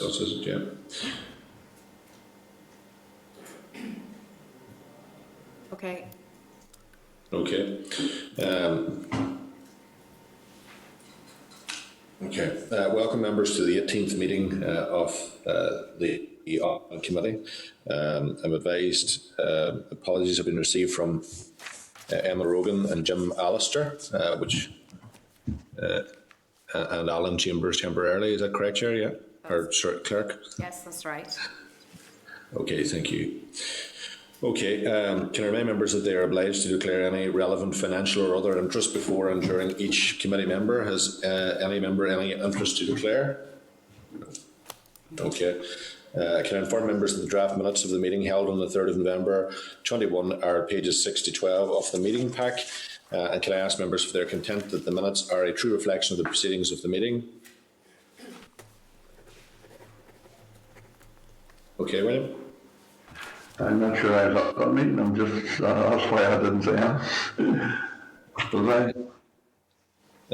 else, is it? Yeah. Okay. Okay. Welcome members to the 18th meeting of the Audit Committee. I'm advised apologies have been received from Emma Rogan and Jim Allister, and Alan Chambers temporarily. Is that correct, Chair? Yeah? Or sorry, Clerk? Yes, that's right. Okay, thank you. Okay, can I remind members that they are obliged to declare any relevant financial or other interest before and during each committee member? Has any member any interest to declare? Okay. Can I inform members that the draft minutes of the meeting held on the 3rd of November 21 are pages 6 to 12 of the meeting pack? And can I ask members if they're content that the minutes are a true reflection of the proceedings of the meeting? Okay, William? I'm not sure I was at that meeting. I'm just, that's why I didn't say anything. Was I?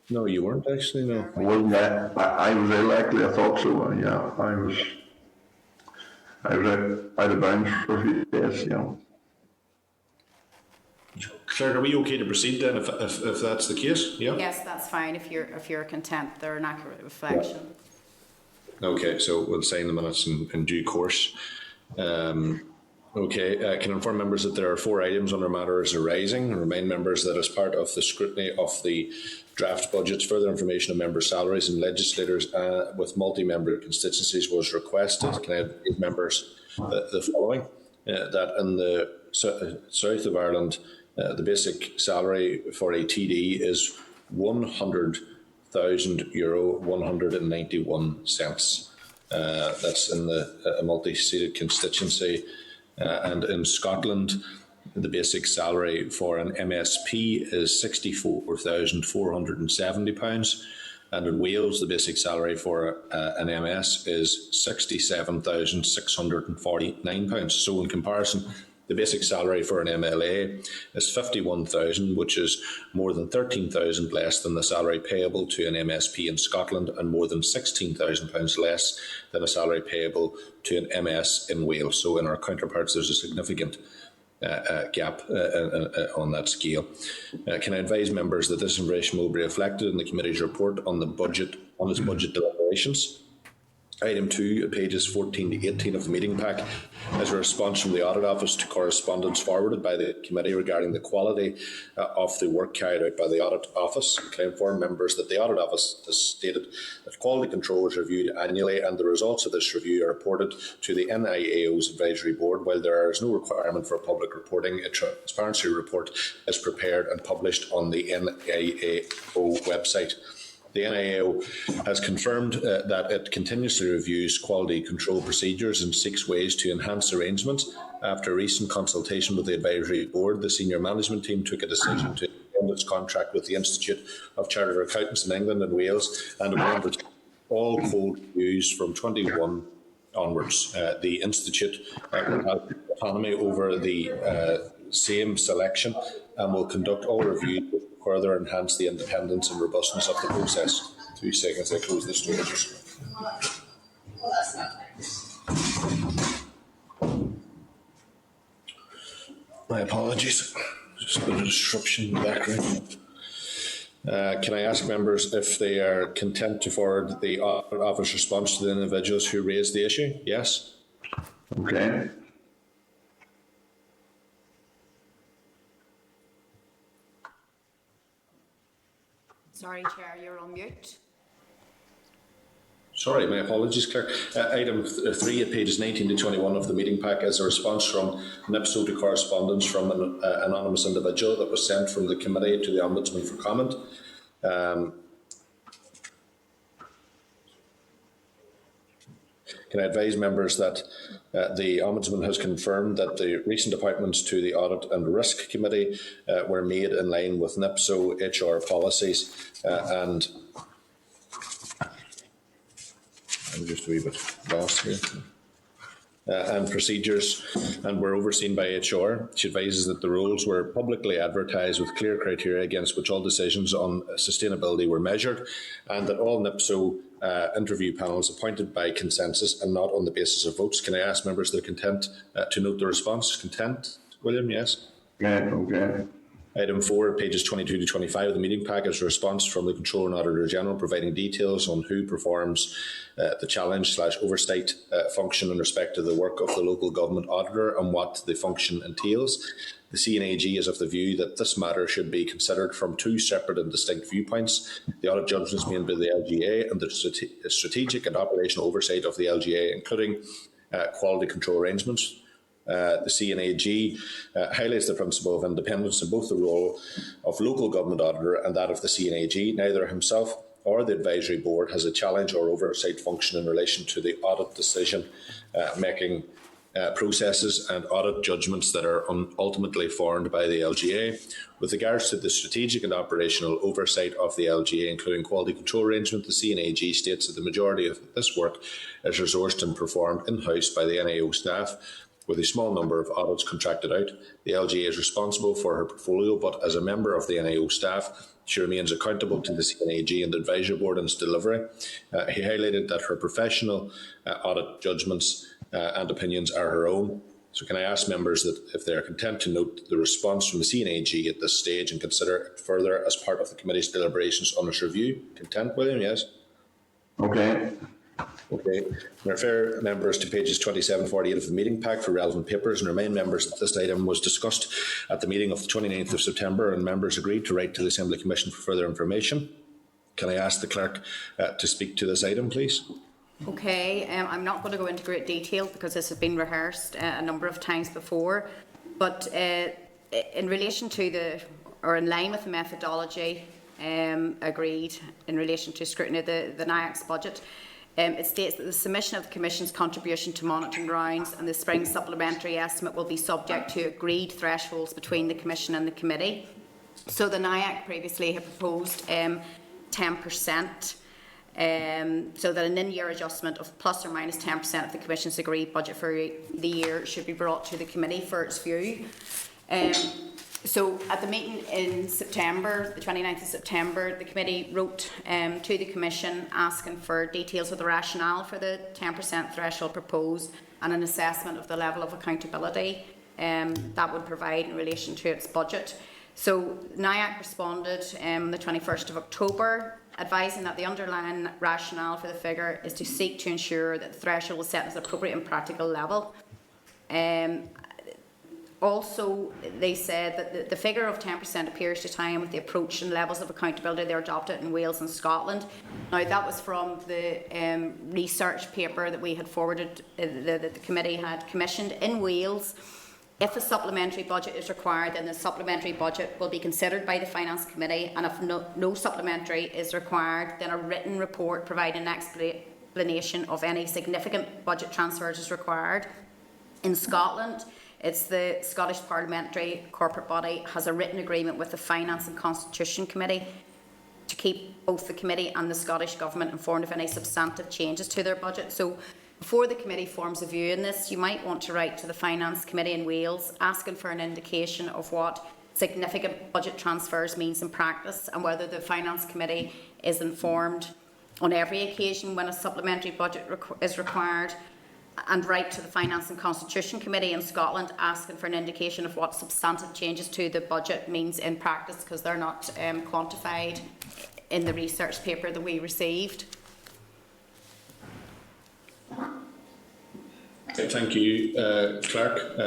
No, you weren't actually, no. Wasn't I was likely, I thought so. Yeah, I was out of bounds for a few days, you know. Clerk, are we okay to proceed then if that's the case? Yeah? Yes, that's fine if you're content. They're an accurate reflection. Yeah. Okay, so we'll sign the minutes in due course. Can I inform members that there are 4 items under matters arising, and remind members that as part of the scrutiny of the draft budgets, further information on member salaries and legislators with multi-member constituencies was requested. Can I advise members the following? That in the south of Ireland, the basic salary for a TD is €100,000 191 cents. That's in a multi-seated constituency. And in Scotland, the basic salary for an MSP is £64,470. And in Wales, the basic salary for an MS is £67,649. So in comparison, the basic salary for an MLA is £51,000, which is more than £13,000 less than the salary payable to an MSP in Scotland, and more than £16,000 less than a salary payable to an MS in Wales. So in our counterparts, there's a significant gap on that scale. Can I advise members that this information will be reflected in the committee's report on its budget deliberations? Item 2, pages 14 to 18 of the meeting pack, is a response from the Audit Office to correspondence forwarded by the committee regarding the quality of the work carried out by the Audit Office. Can I inform members that the Audit Office has stated that quality control is reviewed annually, and the results of this review are reported to the NIAO's Advisory Board. While there is no requirement for public reporting, a transparency report is prepared and published on the NIAO website. The NIAO has confirmed that it continuously reviews quality control procedures and seeks ways to enhance arrangements. After recent consultation with the Advisory Board, the senior management team took a decision to end its contract with the Institute of Chartered Accountants in England and Wales, and will undertake all code reviews from 21 onwards. The Institute will have autonomy over the same selection and will conduct all reviews to further enhance the independence and robustness of the process. 2 seconds, I close this door. My apologies. Just a bit of disruption in the background. Can I ask members if they are content to forward the Audit Office response to the individuals who raised the issue? Yes? Okay. Sorry, Chair, you're on mute. Sorry, my apologies, Clerk. Item 3 at pages 19 to 21 of the meeting pack is a response from NIPSO to correspondence from an anonymous individual that was sent from the committee to the Ombudsman for comment. Can I advise members that the Ombudsman has confirmed that the recent appointments to the Audit and Risk Committee were made in line with NIPSO HR policies and I'm just a wee bit lost here. and procedures and were overseen by HR. She advises that the roles were publicly advertised with clear criteria against which all decisions on sustainability were measured, and that all NIPSO interview panels appointed by consensus and not on the basis of votes. Can I ask members that are content to note the response? Content, William? Yes. Okay. Item 4, pages 22 to 25 of the meeting pack is a response from the Controller and Auditor General providing details on who performs the challenge/oversight function in respect to the work of the local government auditor and what the function entails. The CNAG is of the view that this matter should be considered from two separate and distinct viewpoints: the audit judgments made by the LGA and the strategic and operational oversight of the LGA, including quality control arrangements. The CNAG highlights the principle of independence in both the role of local government auditor and that of the CNAG. Neither himself or the advisory board has a challenge or oversight function in relation to the audit decision making processes and audit judgments that are ultimately formed by the LGA. With regards to the strategic and operational oversight of the LGA, including quality control arrangement, the CNAG states that the majority of this work is resourced and performed in-house by the NIAO staff, with a small number of audits contracted out. The LGA is responsible for her portfolio, but as a member of the NIAO staff, she remains accountable to the CNAG and the Advisory Board in its delivery. He highlighted that her professional audit judgments and opinions are her own. So can I ask members that if they are content to note the response from the CNAG at this stage and consider it further as part of the committee's deliberations on its review? Content, William? Yes? Okay. Okay. I refer members to pages 27-48 of the meeting pack for relevant papers and remind members that this item was discussed at the meeting of the 29th of September and members agreed to write to the Assembly Commission for further information. Can I ask the clerk to speak to this item, please? Okay, I'm not going to go into great detail because this has been rehearsed a number of times before, but in relation to or in line with the methodology agreed in relation to scrutiny of the NIAC's budget, it states that the submission of the Commission's contribution to monitoring rounds and the spring supplementary estimate will be subject to agreed thresholds between the Commission and the Committee. So the NIAC previously had proposed 10%, so that an in-year adjustment of plus or minus 10% of the Commission's agreed budget for the year should be brought to the Committee for its view. So at the meeting in September, the 29th of September, the Committee wrote to the Commission asking for details of the rationale for the 10% threshold proposed and an assessment of the level of accountability that would provide in relation to its budget. So NIAC responded on the 21st of October, advising that the underlying rationale for the figure is to seek to ensure that the threshold is set at an appropriate and practical level. Also, they said that the figure of 10% appears to tie in with the approach and levels of accountability they are adopted in Wales and Scotland. Now, that was from the research paper that we had forwarded, that the committee had commissioned. In Wales, if a supplementary budget is required, then the supplementary budget will be considered by the Finance Committee, and if no supplementary is required, then a written report providing an explanation of any significant budget transfers is required. In Scotland, it's the Scottish Parliamentary Corporate Body has a written agreement with the Finance and Constitution Committee to keep both the committee and the Scottish Government informed of any substantive changes to their budget. So before the committee forms a view in this, you might want to write to the Finance Committee in Wales asking for an indication of what significant budget transfers means in practice and whether the Finance Committee is informed on every occasion when a supplementary budget is required, and write to the Finance and Constitution Committee in Scotland asking for an indication of what substantive changes to the budget means in practice, because they're not quantified in the research paper that we received. Okay, thank you, Clerk.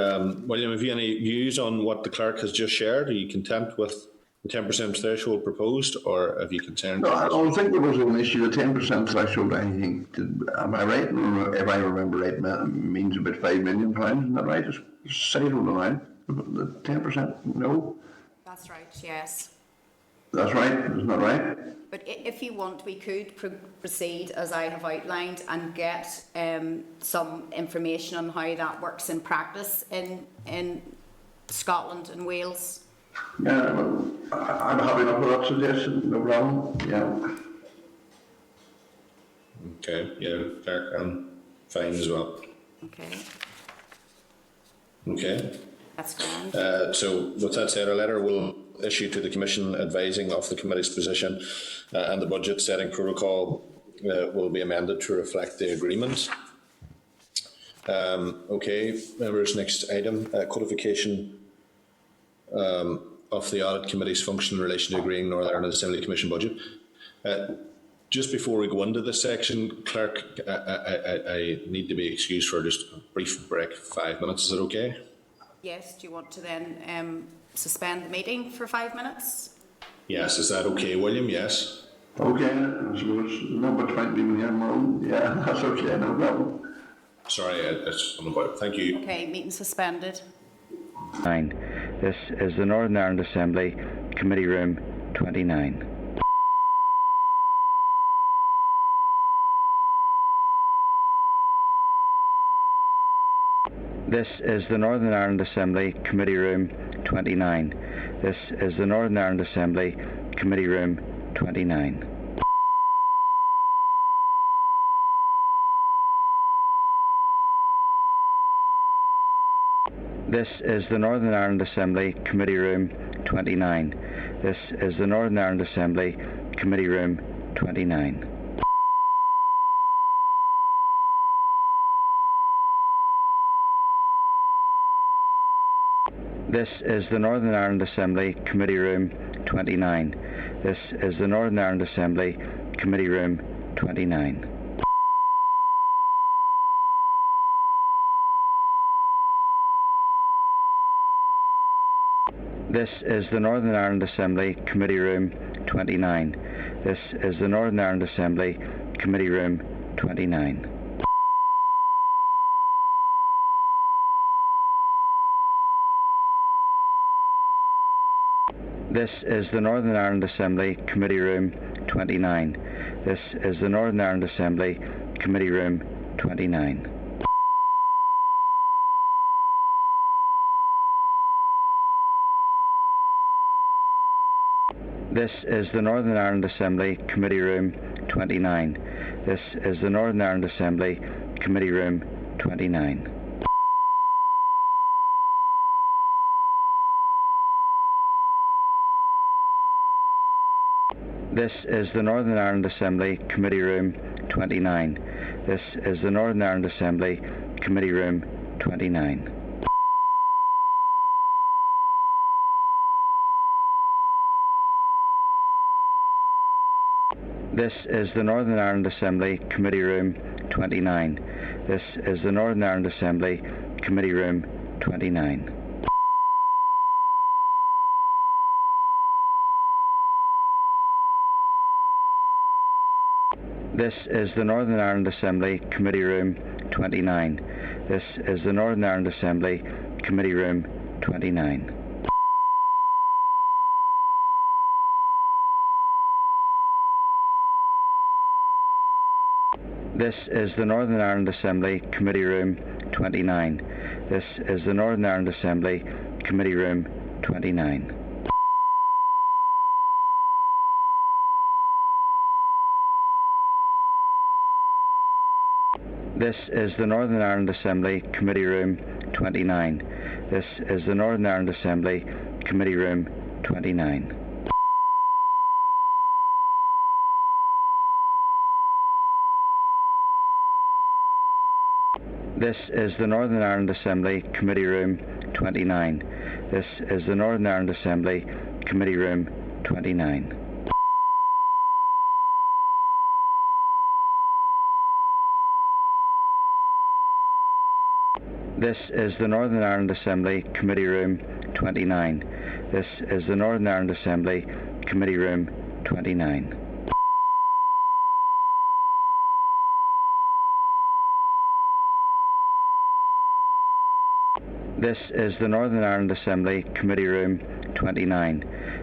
William, have you any views on what the Clerk has just shared? Are you content with the 10% threshold proposed, or have you concerned? No, I don't think there was an issue. The 10% threshold, I think, am I right? If I remember right, means about £5 million, isn't that right? It's settled on the line. The 10%, no? That's right, yes. That's right, isn't that right? But if you want, we could proceed as I have outlined and get some information on how that works in practice in Scotland and Wales. Yeah, well, I'm happy enough with that suggestion, no problem, yeah. Okay, yeah, Clerk, I'm fine as well. Okay, Okay. that's grand. So with that said, a letter will issue to the Commission advising of the committee's position and the budget setting protocol will be amended to reflect the agreement. Okay, members, next item, codification of the Audit Committee's function in relation to agreeing Northern Ireland Assembly Commission budget. Just before we go into this section, Clerk, I need to be excused for just a brief break, 5 minutes. Is it okay? Yes, do you want to then suspend the meeting for 5 minutes? Yes, is that okay, William? Yes. Okay, I suppose number 20 million more. Yeah, that's okay, no problem. Sorry, it's on about. Thank you. Okay, meeting suspended. 9. This is the Northern Ireland Assembly, Committee Room 29. This is the Northern Ireland Assembly, Committee Room 29. This is the Northern Ireland Assembly, Committee Room 29. This is the Northern Ireland Assembly, Committee Room 29. This is the Northern Ireland Assembly, Committee Room 29. This is the Northern Ireland Assembly, Committee Room 29. This is the Northern Ireland Assembly, Committee Room 29. This is the Northern Ireland Assembly, Committee Room 29. This is the Northern Ireland Assembly, Committee Room 29. This is the Northern Ireland Assembly, Committee Room 29. This is the Northern Ireland Assembly, Committee Room 29. This is the Northern Ireland Assembly, Committee Room 29. This is the Northern Ireland Assembly, Committee Room 29. This is the Northern Ireland Assembly, Committee Room 29. This is the Northern Ireland Assembly, Committee Room 29. This is the Northern Ireland Assembly, Committee Room 29. This is the Northern Ireland Assembly, Committee Room 29. This is the Northern Ireland Assembly, Committee Room 29. This is the Northern Ireland Assembly, Committee Room 29. This is the Northern Ireland Assembly, Committee Room 29. This is the Northern Ireland Assembly, Committee Room 29. This is the Northern Ireland Assembly, Committee Room 29. This is the Northern Ireland Assembly, Committee Room 29. This is the Northern Ireland Assembly, Committee Room 29. This is the Northern Ireland Assembly, Committee Room 29. This is the Northern Ireland Assembly, Committee Room 29. This is the Northern Ireland Assembly, Committee Room 29. This is the Northern Ireland Assembly, Committee Room 29.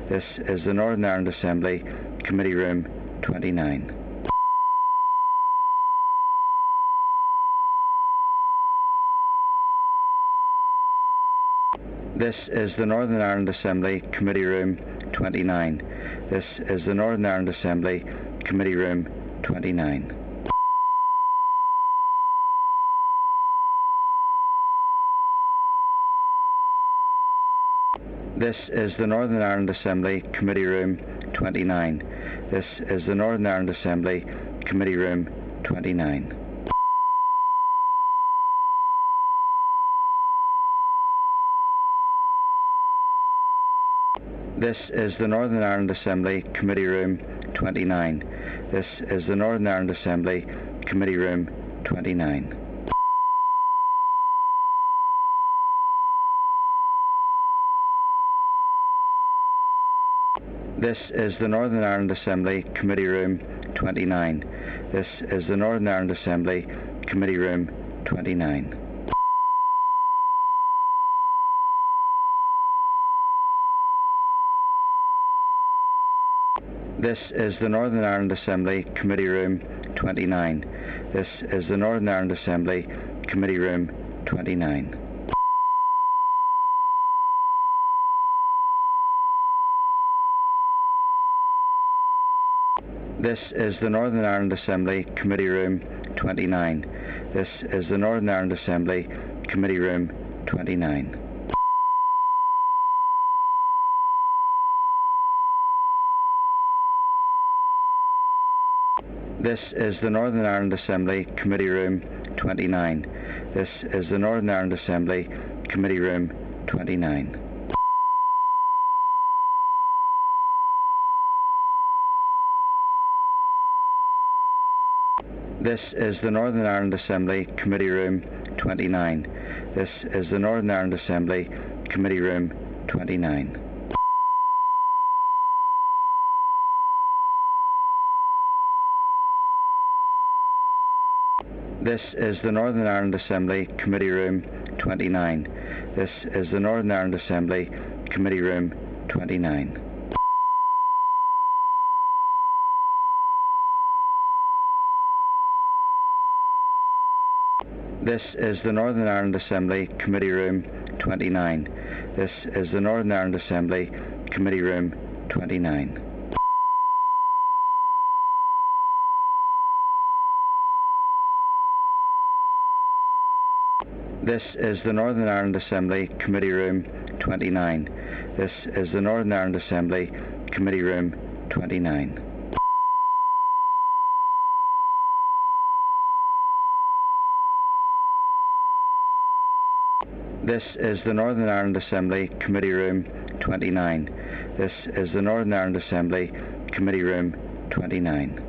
This is the Northern Ireland Assembly, Committee Room 29. This is the Northern Ireland Assembly, Committee Room 29. This is the Northern Ireland Assembly, Committee Room 29. This is the Northern Ireland Assembly Committee Room 29. This is the Northern Ireland Assembly Committee Room 29. This is the Northern Ireland Assembly Committee Room 29. This is the Northern Ireland Assembly Committee Room 29. This is the Northern Ireland Assembly Committee Room 29. This is the Northern Ireland Assembly Committee Room 29. This is the Northern Ireland Assembly Committee Room 29. This is the Northern Ireland Assembly Committee Room 29. This is the Northern Ireland Assembly Committee Room 29. This is the Northern Ireland Assembly Committee Room 29. This is the Northern Ireland Assembly Committee Room 29. This is the Northern Ireland Assembly Committee Room 29. This is the Northern Ireland Assembly Committee Room 29. This is the Northern Ireland Assembly Committee Room 29. This is the Northern Ireland Assembly Committee Room 29. This is the Northern Ireland Assembly Committee Room 29. This is the Northern Ireland Assembly Committee Room 29. This is the Northern Ireland Assembly Committee Room 29. This is the Northern Ireland Assembly Committee Room 29. This is the Northern Ireland Assembly Committee Room 29. This is the Northern Ireland Assembly Committee Room 29.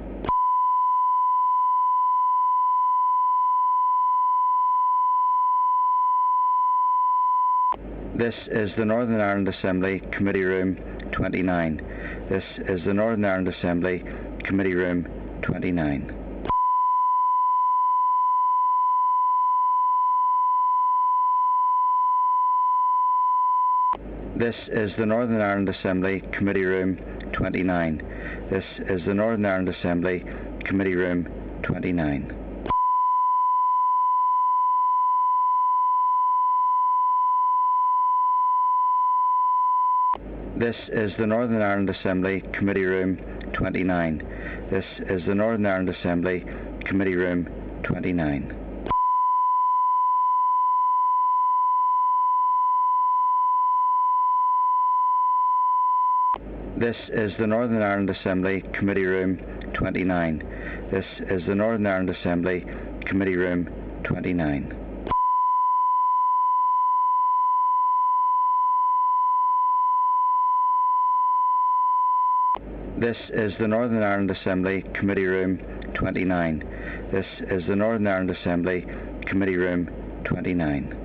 This is the Northern Ireland Assembly Committee Room 29. This is the Northern Ireland Assembly Committee Room 29. This is the Northern Ireland Assembly Committee Room 29. This is the Northern Ireland Assembly Committee Room 29. This is the Northern Ireland Assembly Committee Room 29. This is the Northern Ireland Assembly Committee Room 29. This is the Northern Ireland Assembly Committee Room 29. This is the Northern Ireland Assembly Committee Room 29. This is the Northern Ireland Assembly Committee Room 29. This is the Northern Ireland Assembly Committee Room 29. This is the Northern Ireland Assembly Committee Room 29.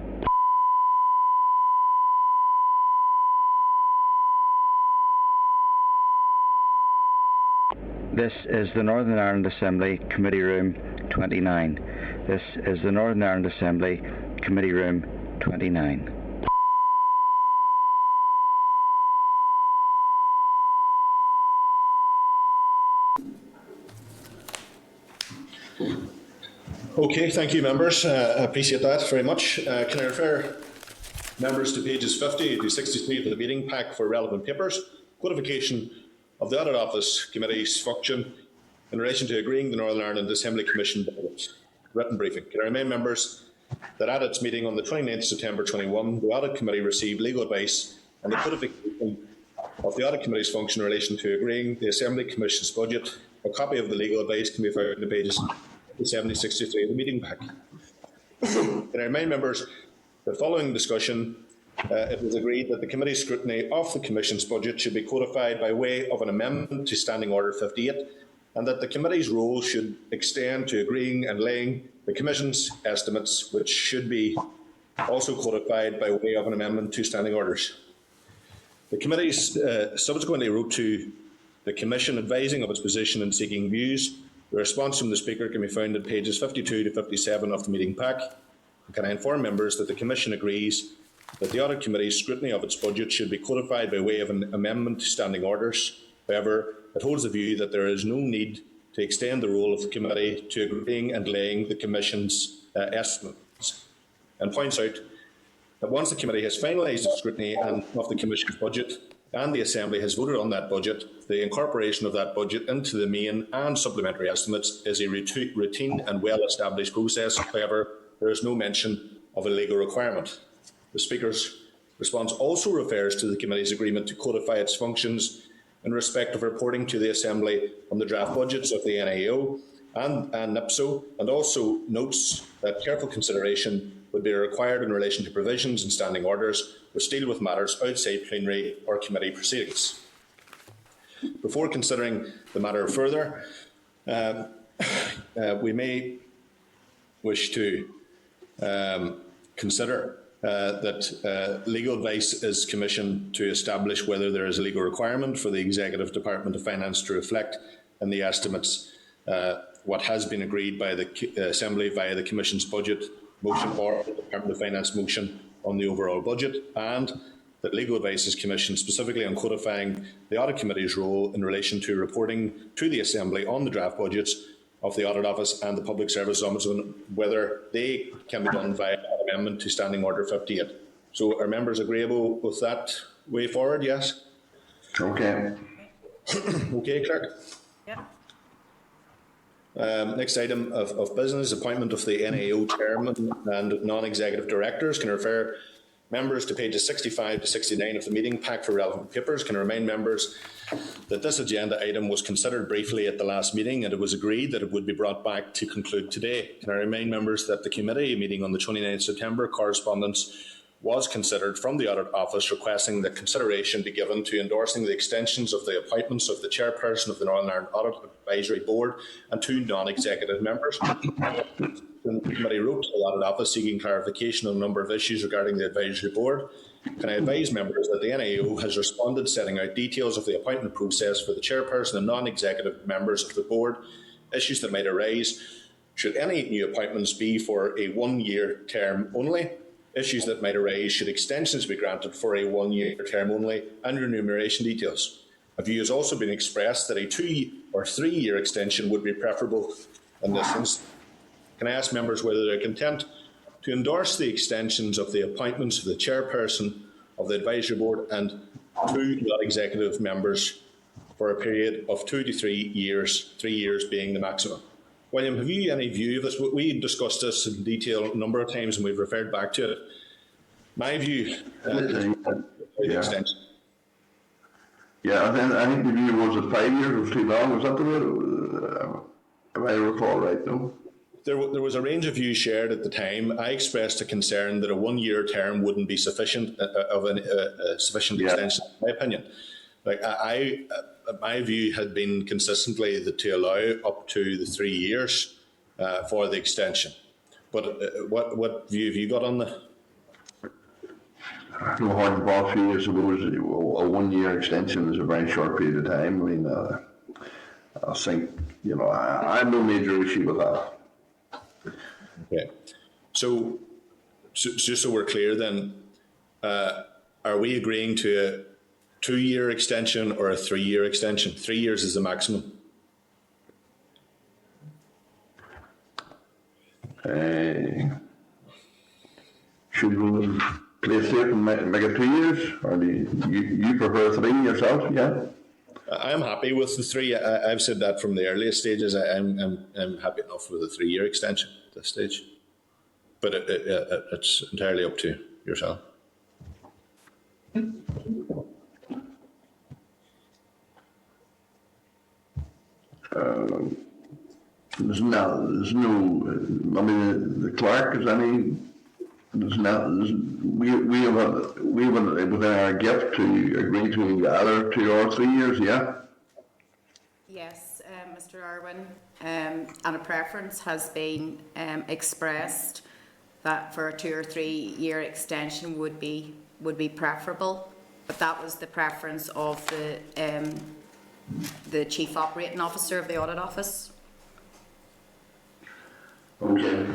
This is the Northern Ireland Assembly Committee Room 29. This is the Northern Ireland Assembly Committee Room 29. Okay, thank you, members. I appreciate that very much. Can I refer members to pages 50 to 63 of the meeting pack for relevant papers? Codification of the Audit Office Committee's function in relation to agreeing the Northern Ireland Assembly Commission budget. Written briefing. Can I remind members that at its meeting on the 29th September 21, the Audit Committee received legal advice and the codification of the Audit Committee's function in relation to agreeing the Assembly Commission's budget. A copy of the legal advice can be found in pages 70-63 of the meeting pack. Can I remind members that following discussion, it was agreed that the Committee's scrutiny of the Commission's budget should be codified by way of an amendment to Standing Order 58, and that the Committee's role should extend to agreeing and laying the Commission's estimates, which should be also codified by way of an amendment to Standing Orders. The Committee subsequently wrote to the Commission advising of its position and seeking views. The response from the Speaker can be found in pages 52 to 57 of the meeting pack. Can I inform members that the Commission agrees that the Audit Committee's scrutiny of its budget should be codified by way of an amendment to Standing Orders. However, it holds the view that there is no need to extend the role of the Committee to agreeing and laying the Commission's estimates, and points out that once the Committee has finalised its scrutiny of the Commission's budget and the Assembly has voted on that budget, the incorporation of that budget into the main and supplementary estimates is a routine and well-established process. However, there is no mention of a legal requirement. The Speaker's response also refers to the Committee's agreement to codify its functions in respect of reporting to the Assembly on the draft budgets of the NIAO and NIPSO, and also notes that careful consideration would be required in relation to provisions and standing orders which deal with matters outside plenary or committee proceedings. Before considering the matter further, we may wish to consider that legal advice is commissioned to establish whether there is a legal requirement for the Executive Department of Finance to reflect in the estimates what has been agreed by the Assembly via the Commission's budget motion or the Department of Finance motion on the overall budget, and that legal advice is commissioned specifically on codifying the Audit Committee's role in relation to reporting to the Assembly on the draft budgets of the Audit Office and the Public Service Ombudsman, whether they can be done via an amendment to Standing Order 58. So are members agreeable with that way forward? Yes? Okay. Okay, Clerk. Yeah. Next item of business, appointment of the NIAO Chairman and non-executive directors. Can I refer members to pages 65 to 69 of the meeting pack for relevant papers. Can I remind members that this agenda item was considered briefly at the last meeting and it was agreed that it would be brought back to conclude today. Can I remind members that the committee meeting on the 29th September correspondence was considered from the Audit Office requesting that consideration be given to endorsing the extensions of the appointments of the Chairperson of the Northern Ireland Audit Advisory Board and 2 non-executive members. The committee wrote to the Audit Office seeking clarification on a number of issues regarding the Advisory Board. Can I advise members that the NIAO has responded setting out details of the appointment process for the Chairperson and non-executive members of the Board, issues that might arise should any new appointments be for a 1-year term only, issues that might arise should extensions be granted for a 1-year term only, and remuneration details. A view has also been expressed that a 2 or 3 year extension would be preferable in this instance. Can I ask members whether they're content to endorse the extensions of the appointments of the Chairperson of the Advisory Board and 2 non-executive members for a period of 2 to 3 years, 3 years being the maximum? William, have you any view of this? We discussed this in detail a number of times and we've referred back to it. My view extension. Yeah, I think the view was that 5 years was too long. Was that the way, if I recall right, no? There was a range of views shared at the time. I expressed a concern that a 1-year term wouldn't be sufficient sufficient extension, in my opinion. Like my view had been consistently to allow up to the 3 years for the extension. But what view have you got on that? No hard and fast view. I suppose a 1-year extension is a very short period of time. I mean, I think I have no major issue with that. Okay, so just so we're clear, then, are we agreeing to a 2-year extension or a 3-year extension? 3 years is the maximum. Should we play it safe and make it 2 years, or do you prefer 3 yourself? Yeah. I'm happy with the 3. I've said that from the earliest stages. I'm happy enough with a 3-year extension at this stage, but it's entirely up to yourself. There's no, I mean, the clerk, is any, we have within our gift to agree to either 2 or 3 years, yeah? Yes, Mr. Irwin, and a preference has been expressed that for a 2 or 3 year extension would be preferable, but that was the preference of the Chief Operating Officer of the Audit Office. Okay.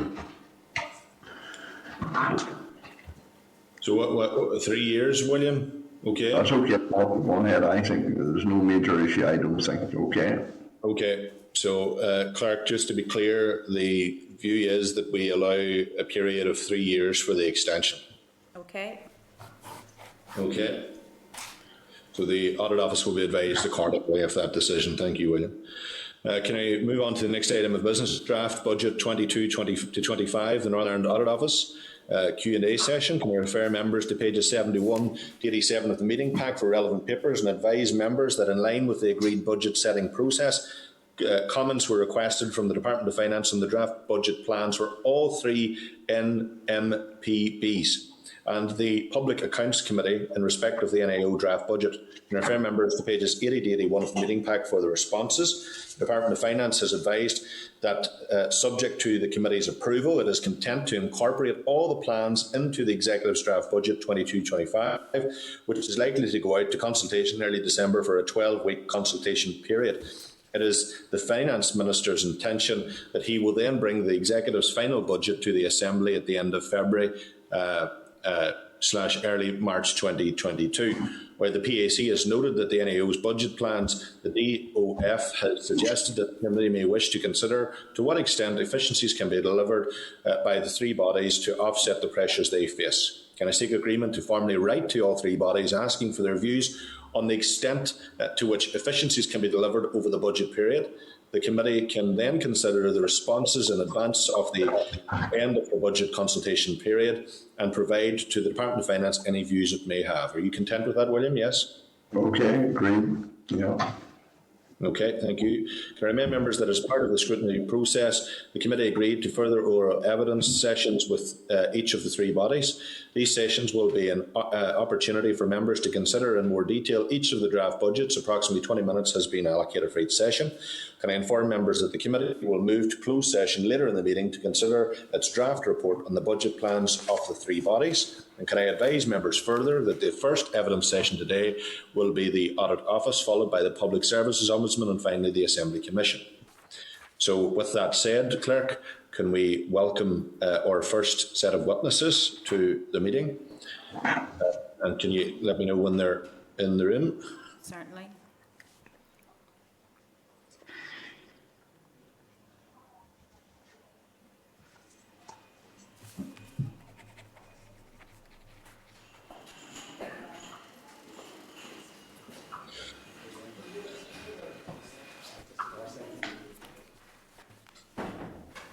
So what 3 years, William? Okay. That's okay. One head, I think there's no major issue, I don't think. Okay. Okay. So, Clerk, just to be clear, the view is that we allow a period of 3 years for the extension. Okay. Okay. So the Audit Office will be advised accordingly of that decision. Thank you, William. Can I move on to the next item of business? Draft Budget 22-20 to 25, the Northern Ireland Audit Office. Q&A session. Can I refer members to pages 71 to 87 of the meeting pack for relevant papers and advise members that in line with the agreed budget setting process, comments were requested from the Department of Finance on the draft budget plans for all 3 NMPBs and the Public Accounts Committee in respect of the NIAO draft budget. Can I refer members to pages 80 to 81 of the meeting pack for the responses. The Department of Finance has advised that subject to the committee's approval, it is content to incorporate all the plans into the Executive's draft budget 22-25, which is likely to go out to consultation in early December for a 12-week consultation period. It is the Finance Minister's intention that he will then bring the Executive's final budget to the Assembly at the end of February / early March 2022. While the PAC has noted that the NIAO's budget plans, the DOF has suggested that the committee may wish to consider to what extent efficiencies can be delivered by the 3 bodies to offset the pressures they face. Can I seek agreement to formally write to all 3 bodies asking for their views on the extent to which efficiencies can be delivered over the budget period? The committee can then consider the responses in advance of the end of the budget consultation period and provide to the Department of Finance any views it may have. Are you content with that, William? Yes? Okay, agreed. Yeah. Okay, thank you. Can I remind members that as part of the scrutiny process, the committee agreed to further oral evidence sessions with each of the 3 bodies. These sessions will be an opportunity for members to consider in more detail each of the draft budgets. Approximately 20 minutes has been allocated for each session. Can I inform members that the committee will move to closed session later in the meeting to consider its draft report on the budget plans of the 3 bodies? And can I advise members further that the first evidence session today will be the Audit Office, followed by the Public Services Ombudsman, and finally the Assembly Commission. So with that said, Clerk, can we welcome our first set of witnesses to the meeting? And can you let me know when they're in the room? Certainly.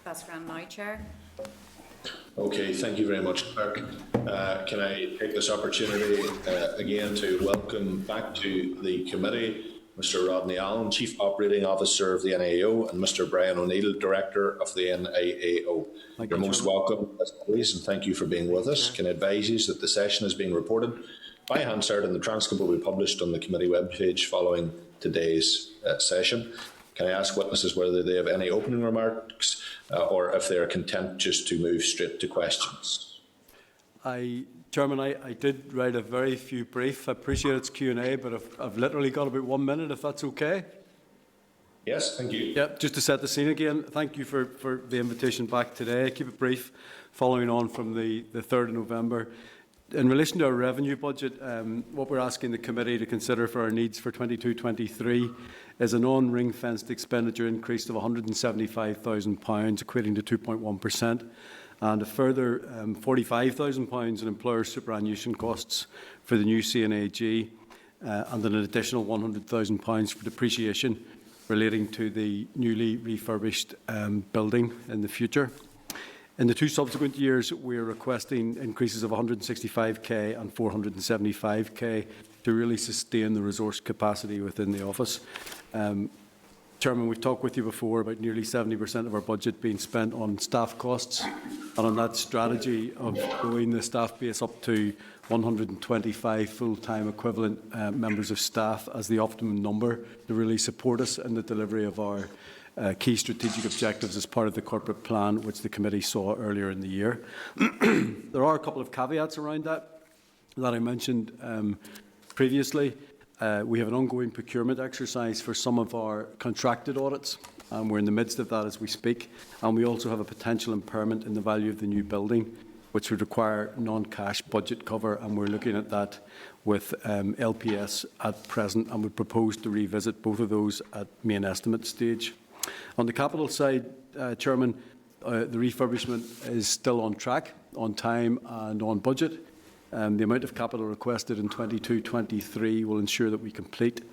That's grand now, Chair. Okay, thank you very much, Clerk. Can I take this opportunity again to welcome back to the committee Mr. Rodney Allen, Chief Operating Officer of the NIAO, and Mr. Brian O'Neill, Director of the NIAO. You're most welcome, as always, and thank you for being with us. Can I advise you that the session is being recorded by Hansard and the transcript will be published on the committee webpage following today's session. Can I ask witnesses whether they have any opening remarks or if they are content just to move straight to questions? Chairman, I did write a very few brief. I appreciate it's Q&A, but I've literally got about 1 minute, if that's okay. Yes, thank you. Yeah, just to set the scene again, thank you for the invitation back today. Keep it brief, following on from the 3rd of November. In relation to our revenue budget, what we're asking the committee to consider for our needs for 22-23 is a non-ring-fenced expenditure increase of £175,000, equating to 2.1%, and a further £45,000 in employer superannuation costs for the new CNAG, and an additional £100,000 for depreciation relating to the newly refurbished building in the future. In the two subsequent years, we're requesting increases of 165k and 475k to really sustain the resource capacity within the office. Chairman, we've talked with you before about nearly 70% of our budget being spent on staff costs, and on that strategy of growing the staff base up to 125 full-time equivalent members of staff as the optimum number to really support us in the delivery of our key strategic objectives as part of the corporate plan, which the committee saw earlier in the year. There are a couple of caveats around that I mentioned previously. We have an ongoing procurement exercise for some of our contracted audits, and we're in the midst of that as we speak. And we also have a potential impairment in the value of the new building, which would require non-cash budget cover, and we're looking at that with LPS at present, and would propose to revisit both of those at main estimate stage. On the capital side, Chairman, the refurbishment is still on track, on time and on budget. The amount of capital requested in 22-23 will ensure that we complete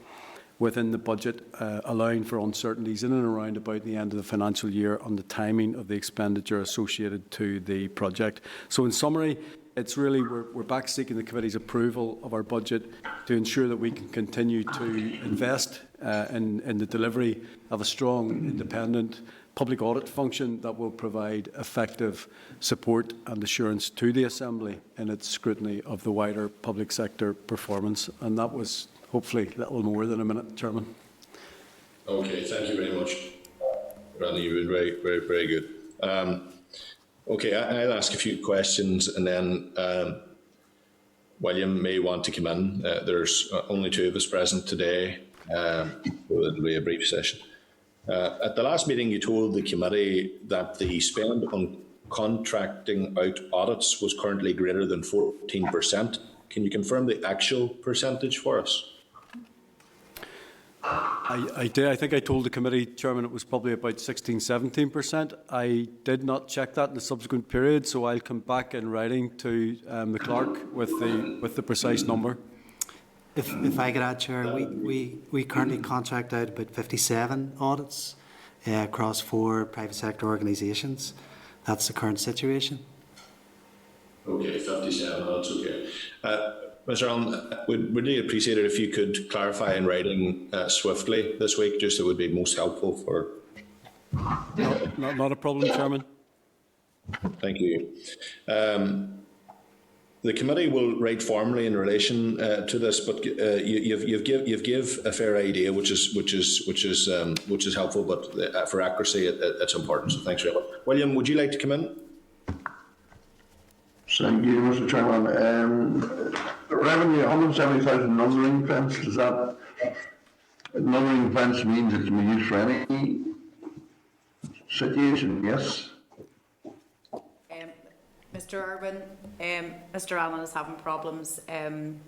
within the budget, allowing for uncertainties in and around about the end of the financial year on the timing of the expenditure associated to the project. So in summary, it's really we're back seeking the committee's approval of our budget to ensure that we can continue to invest in the delivery of a strong, independent public audit function that will provide effective support and assurance to the Assembly in its scrutiny of the wider public sector performance. And that was hopefully a little more than a minute, Chairman. Okay, thank you very much. Randy, you've been very, very, very good. Okay, I'll ask a few questions, and then William may want to come in. There's only two of us present today, so it'll be a brief session. At the last meeting, you told the committee that the spend on contracting out audits was currently greater than 14%. Can you confirm the actual percentage for us? I did. I think I told the committee, Chairman, it was probably about 16-17%. I did not check that in the subsequent period, so I'll come back in writing to the clerk with the precise number. If I could add, Chair, we currently contract out about 57 audits across 4 private sector organisations. That's the current situation. Okay, 57, that's okay. Mr. Allen, would really appreciate it if you could clarify in writing swiftly this week, just it would be most helpful for... Not a problem, Chairman. Thank you. The committee will write formally in relation to this, but you've give a fair idea, which is helpful. But for accuracy, it's important. So thanks very much. William, would you like to come in? Thank you, Mr. Chairman. Revenue 170,000 non-ring fence. Does that non-ring fence means it can be used for any situation? Yes. Mr. Irwin, Mr. Allen is having problems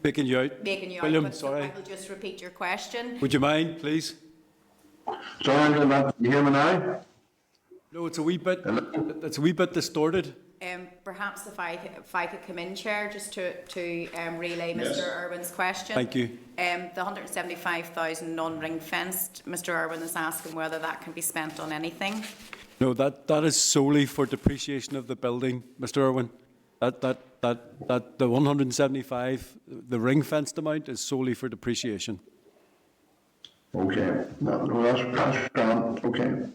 Making you out. William, but sorry. I will just repeat your question. Would you mind, please? Sorry, you hear me now? No, it's a wee bit distorted. Perhaps if I could come in, Chair, just to relay Mr. Irwin's question. Thank you. The 175,000 non-ring fenced, Mr. Irwin is asking whether that can be spent on anything. No, that is solely for depreciation of the building, Mr. Irwin. That the 175, the ring fenced amount is solely for depreciation. Okay, no, that's grand. Okay.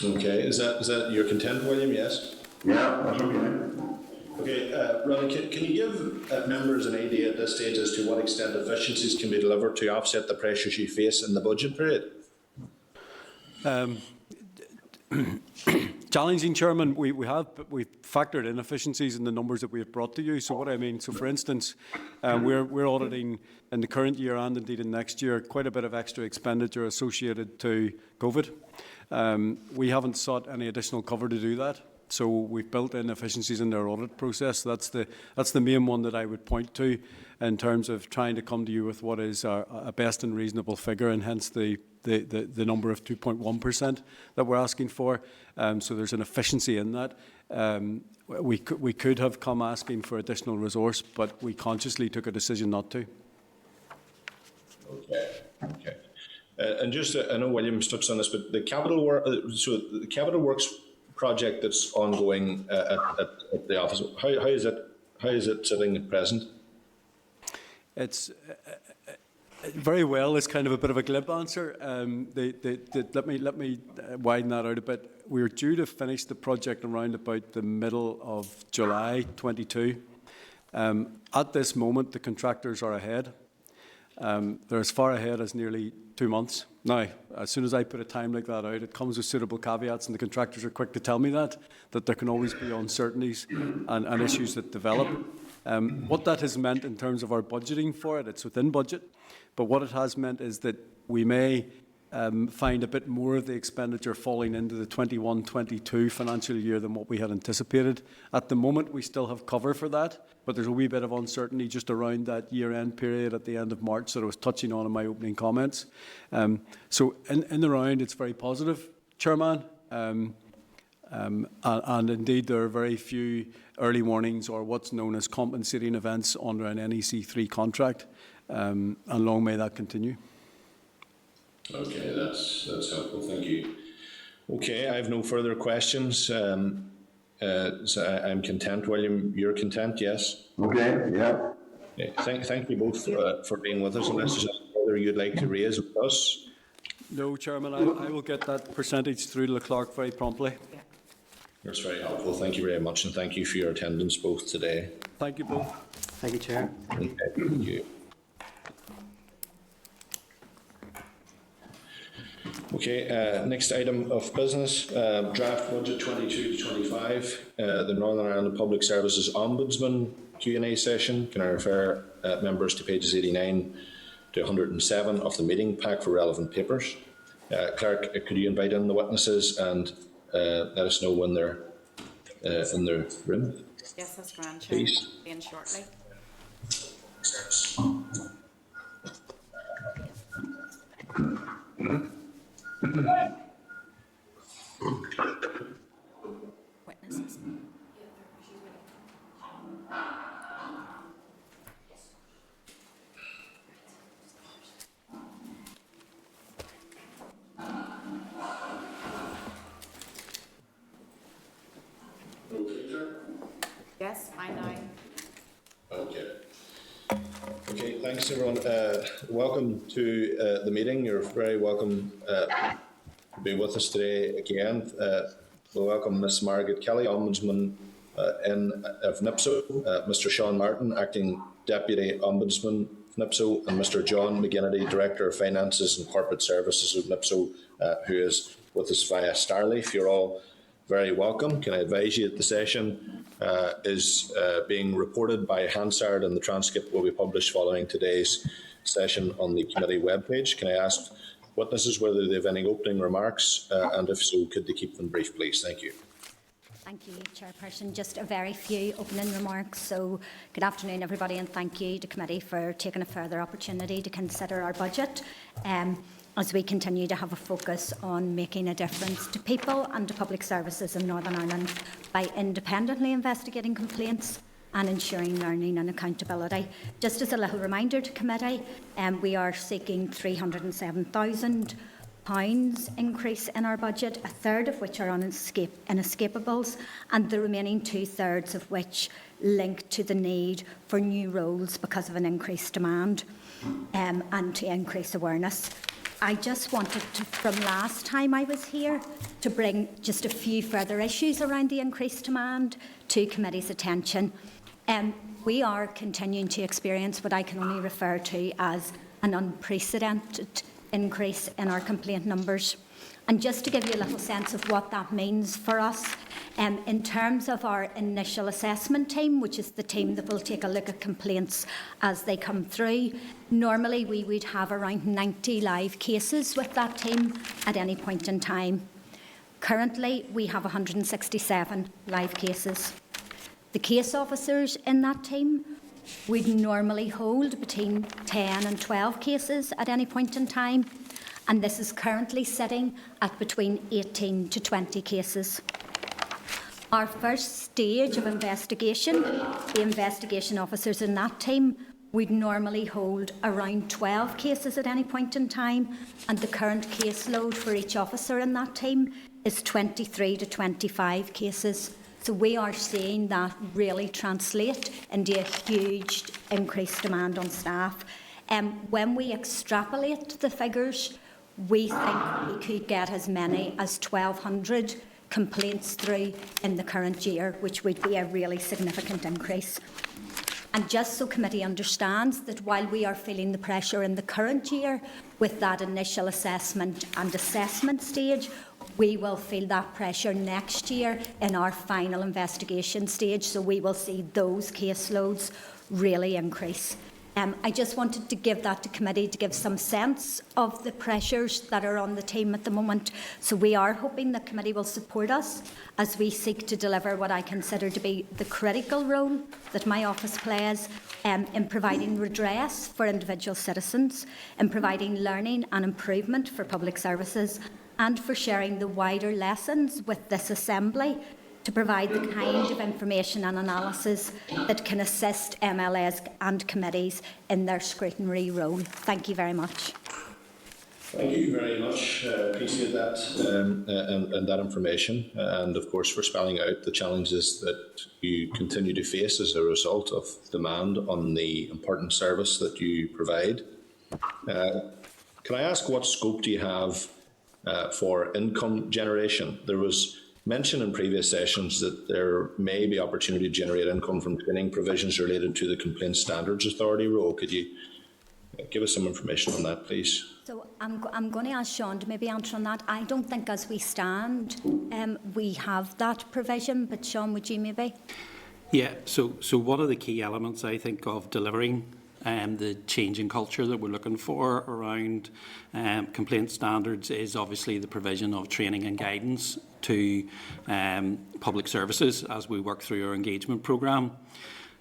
Okay, is that your content, William? Yes. Yeah, that's okay. Okay, Ronnie, can you give members an idea at this stage as to what extent efficiencies can be delivered to offset the pressures you face in the budget period? Challenging, Chairman. We've factored in efficiencies in the numbers that we have brought to you. So what I mean, so for instance, we're auditing in the current year and indeed in next year quite a bit of extra expenditure associated to COVID. We haven't sought any additional cover to do that. So we've built in efficiencies in our audit process. That's the main one that I would point to in terms of trying to come to you with what is a best and reasonable figure, and hence the number of 2.1% that we're asking for. So there's an efficiency in that. We could have come asking for additional resource, but we consciously took a decision not to. Okay. And just, I know William's touched on this, but the capital work, so the capital works project that's ongoing at the office, how is it sitting at present? It's very well is kind of a bit of a glib answer. Let me widen that out a bit. We're due to finish the project around about the middle of July 22. At this moment, the contractors are ahead. They're as far ahead as nearly 2 months. Now, as soon as I put a time like that out, it comes with suitable caveats, and the contractors are quick to tell me that there can always be uncertainties and issues that develop. What that has meant in terms of our budgeting for it, it's within budget, but what it has meant is that we may find a bit more of the expenditure falling into the 21-22 financial year than what we had anticipated. At the moment, we still have cover for that, but there's a wee bit of uncertainty just around that year-end period at the end of March that I was touching on in my opening comments. So in the round, it's very positive, Chairman. And indeed, there are very few early warnings or what's known as compensating events under an NEC 3 contract, and long may that continue. Okay, that's helpful. Thank you. Okay, I have no further questions. So I'm content. William, you're content? Yes. Okay. Yeah. Okay, thank you both for being with us. Unless there's anything you'd like to raise with us. No, Chairman, I will get that percentage through to the clerk very promptly. That's very helpful. Thank you very much, and thank you for your attendance both today. Thank you both. Thank you, Chair. Okay, thank you. Okay, next item of business, draft budget 22-25, the Northern Ireland Public Services Ombudsman Q&A session. Can I refer members to pages 89 to 107 of the meeting pack for relevant papers? Clerk, could you invite in the witnesses and let us know when they're in the room? Yes, that's grand, Chair. Please. In shortly. Witnesses. Yes, I know. Okay. Okay, thanks everyone. Welcome to the meeting. You're very welcome to be with us today again. We'll welcome Ms. Margaret Kelly, Ombudsman of NIPSO, Mr. Sean Martin, Acting Deputy Ombudsman of NIPSO, and Mr. John McGinnity, Director of Finances and Corporate Services of NIPSO, who is with us via Starleaf. You're all very welcome. Can I advise you that the session is being reported by Hansard, and the transcript will be published following today's session on the committee webpage. Can I ask witnesses whether they have any opening remarks, and if so, could they keep them brief, please? Thank you. Thank you, Chairperson. Just a very few opening remarks. So, good afternoon, everybody, and thank you to committee for taking a further opportunity to consider our budget as we continue to have a focus on making a difference to people and to public services in Northern Ireland by independently investigating complaints and ensuring learning and accountability. Just as a little reminder to committee, we are seeking £307,000 increase in our budget, a third of which are on inescapables, and the remaining 2/3 of which link to the need for new roles because of an increased demand and to increase awareness. I just wanted to, from last time I was here, to bring just a few further issues around the increased demand to committee's attention. We are continuing to experience what I can only refer to as an unprecedented increase in our complaint numbers. And just to give you a little sense of what that means for us, in terms of our initial assessment team, which is the team that will take a look at complaints as they come through, normally we would have around 90 live cases with that team at any point in time. Currently, we have 167 live cases. The case officers in that team would normally hold between 10 and 12 cases at any point in time, and this is currently sitting at between 18 to 20 cases. Our first stage of investigation, the investigation officers in that team we'd normally hold around 12 cases at any point in time, and the current caseload for each officer in that team is 23 to 25 cases. So we are seeing that really translate into a huge increased demand on staff. When we extrapolate the figures, we think we could get as many as 1,200 complaints through in the current year, which would be a really significant increase. And just so committee understands that while we are feeling the pressure in the current year with that initial assessment and assessment stage, we will feel that pressure next year in our final investigation stage. So we will see those caseloads really increase. I just wanted to give that to committee to give some sense of the pressures that are on the team at the moment. So we are hoping that committee will support us as we seek to deliver what I consider to be the critical role that my office plays in providing redress for individual citizens, in providing learning and improvement for public services, and for sharing the wider lessons with this Assembly to provide the kind of information and analysis that can assist MLAs and committees in their scrutiny role. Thank you very much. Thank you very much. Appreciate that and that information, and of course for spelling out the challenges that you continue to face as a result of demand on the important service that you provide. Can I ask, what scope do you have for income generation? There was mention in previous sessions that there may be opportunity to generate income from training provisions related to the Complaints Standards Authority role. Could you give us some information on that, please? So I'm going to ask Sean to maybe answer on that. I don't think as we stand we have that provision, but Sean, would you maybe? Yeah, so one of the key elements, I think, of delivering the change in culture that we're looking for around complaint standards is obviously the provision of training and guidance to public services as we work through our engagement programme.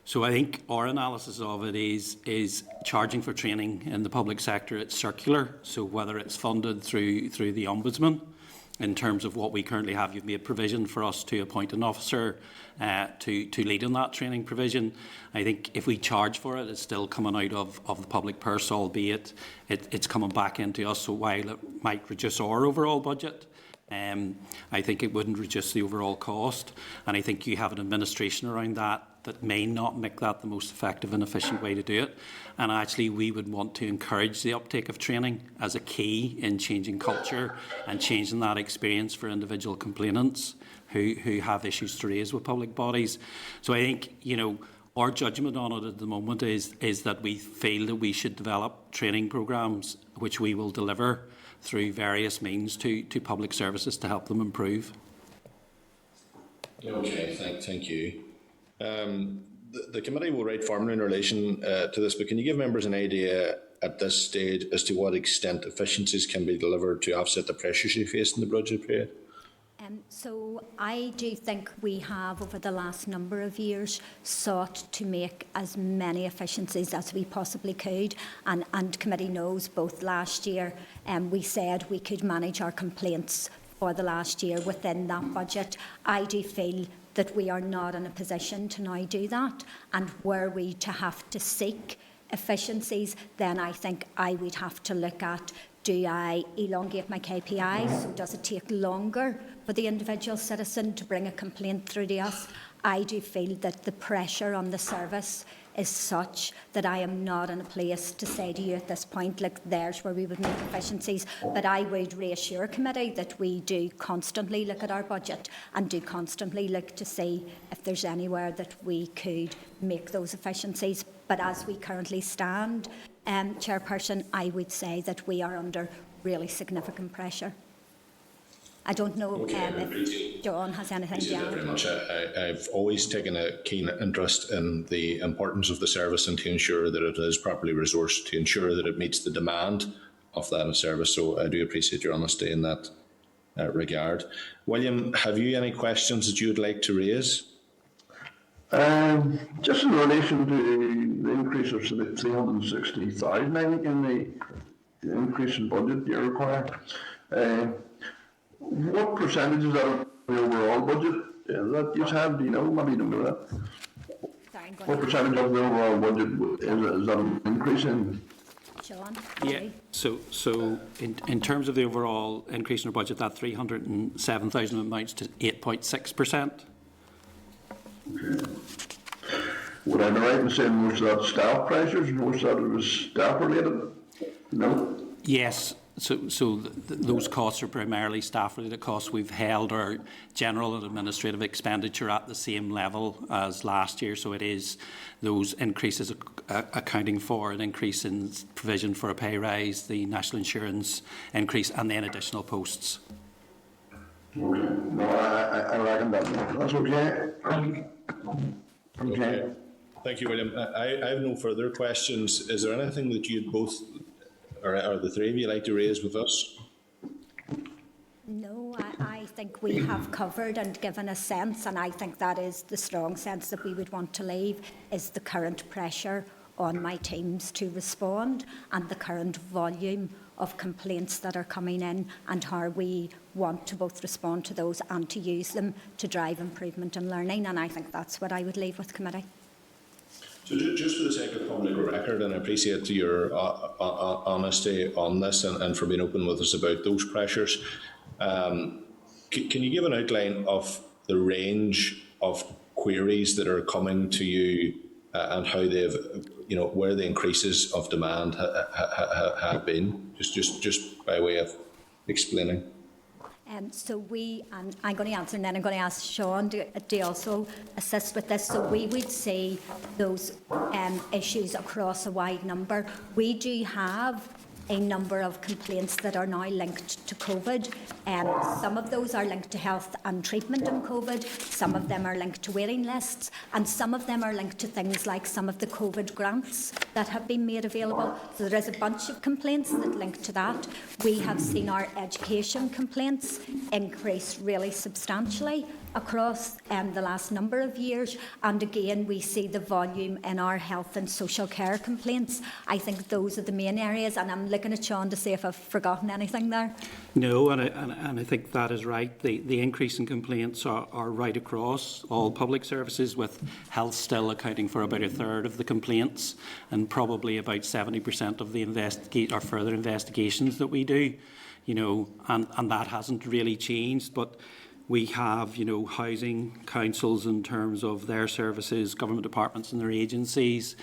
So I think our analysis of it is charging for training in the public sector. It's circular, so whether it's funded through the Ombudsman, in terms of what we currently have, you've made provision for us to appoint an officer to lead in that training provision. I think if we charge for it, it's still coming out of the public purse, albeit it's coming back into us. So while it might reduce our overall budget, I think it wouldn't reduce the overall cost. And I think you have an administration around that may not make that the most effective and efficient way to do it. And actually, we would want to encourage the uptake of training as a key in changing culture and changing that experience for individual complainants who have issues to raise with public bodies. So I think, our judgment on it at the moment is that we feel that we should develop training programmes which we will deliver through various means to public services to help them improve. Okay, thank you. The committee will write formally in relation to this, but can you give members an idea at this stage as to what extent efficiencies can be delivered to offset the pressures you face in the budget period? So I do think we have, over the last number of years, sought to make as many efficiencies as we possibly could. And committee knows both last year we said we could manage our complaints for the last year within that budget. I do feel that we are not in a position to now do that. And were we to have to seek efficiencies, then I think I would have to look at, do I elongate my KPIs? So does it take longer for the individual citizen to bring a complaint through to us? I do feel that the pressure on the service is such that I am not in a place to say to you at this point, look, there's where we would make efficiencies. But I would reassure committee that we do constantly look at our budget and do constantly look to see if there's anywhere that we could make those efficiencies. But as we currently stand, Chairperson, I would say that we are under really significant pressure. I don't know if John has anything to add. Very much. I've always taken a keen interest in the importance of the service and to ensure that it is properly resourced, to ensure that it meets the demand of that service. So I do appreciate your honesty in that regard. William, have you any questions that you would like to raise? Just in relation to the increase of 360,000, I think, in the increase in budget you require. What percentage is that of the overall budget that you have? Do you know? Maybe you don't know that. Sorry, I'm What going to percentage of the overall budget is that an increase in? Sean. Yeah, so in terms of the overall increase in our budget, that 307,000 amounts to 8.6%. Would I be right in saying most of that staff pressures, most of that was staff related? No? Yes, so those costs are primarily staff-related costs. We've held our general and administrative expenditure at the same level as last year, so it is those increases accounting for an increase in provision for a pay rise, the national insurance increase, and then additional posts. Okay. No, I reckon that's okay. Okay. Thank you, William. I have no further questions. Is there anything that you'd both, or the three of you, like to raise with us? No, I think we have covered and given a sense, and I think that is the strong sense that we would want to leave, is the current pressure on my teams to respond and the current volume of complaints that are coming in, and how we want to both respond to those and to use them to drive improvement and learning. And I think that's what I would leave with committee. So just for the sake of public record, and I appreciate your honesty on this and for being open with us about those pressures, can you give an outline of the range of queries that are coming to you and how they've, where the increases of demand have been, just by way of explaining? So we, and I'm going to answer, and then I'm going to ask Sean to also assist with this. So we would see those issues across a wide number. We do have a number of complaints that are now linked to COVID. Some of those are linked to health and treatment in COVID, some of them are linked to waiting lists, and some of them are linked to things like some of the COVID grants that have been made available. So there is a bunch of complaints that link to that. We have seen our education complaints increase really substantially across the last number of years, and again we see the volume in our health and social care complaints. I think those are the main areas, and I'm looking at Sean to see if I've forgotten anything there. No, and I think that is right. The increase in complaints are right across all public services, with health still accounting for about a third of the complaints and probably about 70% of the further investigations that we do. And that hasn't really changed, but we have, housing councils in terms of their services, government departments and their agencies,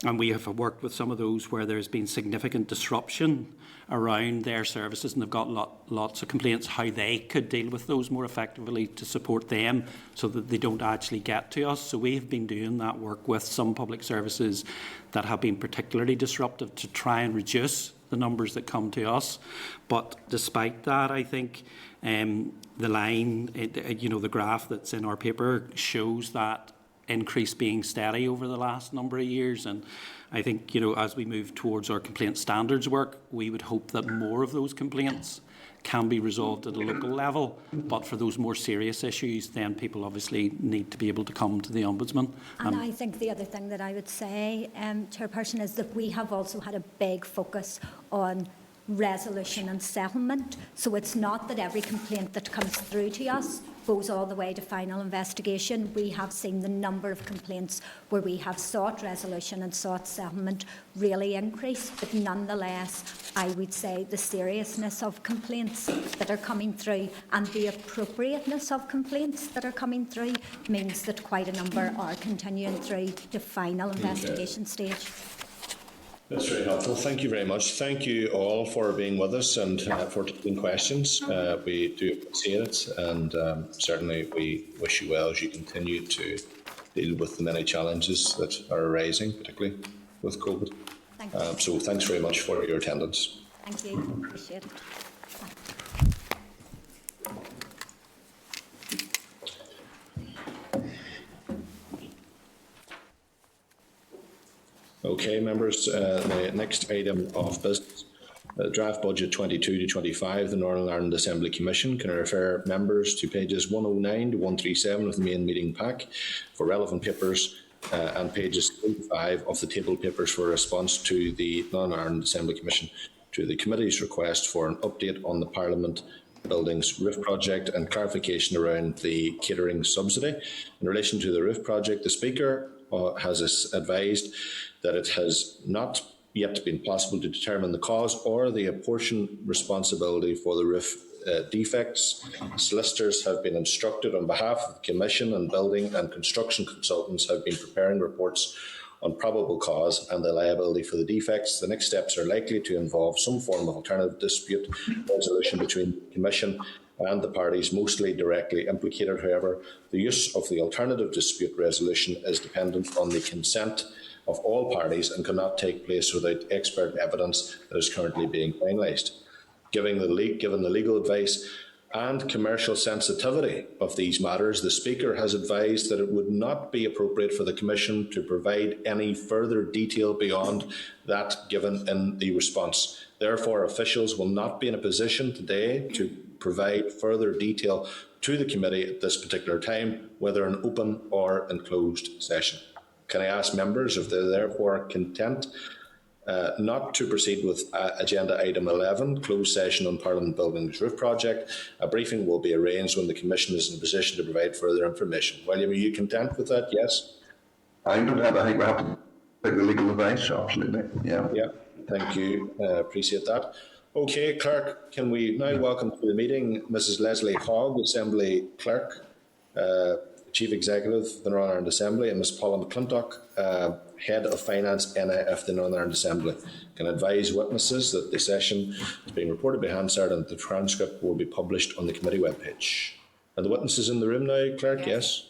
and we have worked with some of those where there's been significant disruption around their services, and they've got lots of complaints how they could deal with those more effectively to support them so that they don't actually get to us. So we have been doing that work with some public services that have been particularly disruptive to try and reduce the numbers that come to us. But despite that, I think the line, the graph that's in our paper shows that increase being steady over the last number of years. And I think, as we move towards our complaint standards work, we would hope that more of those complaints can be resolved at a local level. But for those more serious issues, then people obviously need to be able to come to the Ombudsman. And I think the other thing that I would say, Chairperson, is that we have also had a big focus on resolution and settlement. So it's not that every complaint that comes through to us goes all the way to final investigation. We have seen the number of complaints where we have sought resolution and sought settlement really increase, but nonetheless I would say the seriousness of complaints that are coming through and the appropriateness of complaints that are coming through means that quite a number are continuing through to final investigation stage. That's very helpful. Thank you very much. Thank you all for being with us and for taking questions. We do appreciate it, and certainly we wish you well as you continue to deal with the many challenges that are arising, particularly with COVID. Thank you. So thanks very much for your attendance. Thank you. Appreciate it. Okay, members, the next item of business, draft budget 22 to 25, the Northern Ireland Assembly Commission. Can I refer members to pages 109 to 137 of the main meeting pack for relevant papers and pages 3 to 5 of the table papers for response to the Northern Ireland Assembly Commission to the committee's request for an update on the Parliament Buildings roof project and clarification around the catering subsidy. In relation to the roof project, the Speaker has advised that it has not yet been possible to determine the cause or the apportion responsibility for the roof defects. Solicitors have been instructed on behalf of the Commission, and building and construction consultants have been preparing reports on probable cause and the liability for the defects. The next steps are likely to involve some form of alternative dispute resolution between the Commission and the parties mostly directly implicated. However, the use of the alternative dispute resolution is dependent on the consent of all parties and cannot take place without expert evidence that is currently being finalised. Given the legal advice and commercial sensitivity of these matters, the Speaker has advised that it would not be appropriate for the Commission to provide any further detail beyond that given in the response. Therefore, officials will not be in a position today to provide further detail to the Committee at this particular time, whether in open or in closed session. Can I ask members if they're therefore content not to proceed with agenda item 11, closed session on Parliament Buildings Roof Project? A briefing will be arranged when the Commission is in a position to provide further information. William, are you content with that? Yes? I'm content. I think we have to take the legal advice, absolutely. Yeah. Yeah, thank you. Appreciate that. Okay, Clerk, can we now welcome to the meeting Mrs. Leslie Hogg, Assembly Clerk, Chief Executive of the Northern Ireland Assembly, and Ms. Paula McClintock, Head of Finance, NIAC, the Northern Ireland Assembly. Can advise witnesses that the session is being reported by Hansard and the transcript will be published on the committee webpage. Are the witnesses in the room now, Clerk? Yes?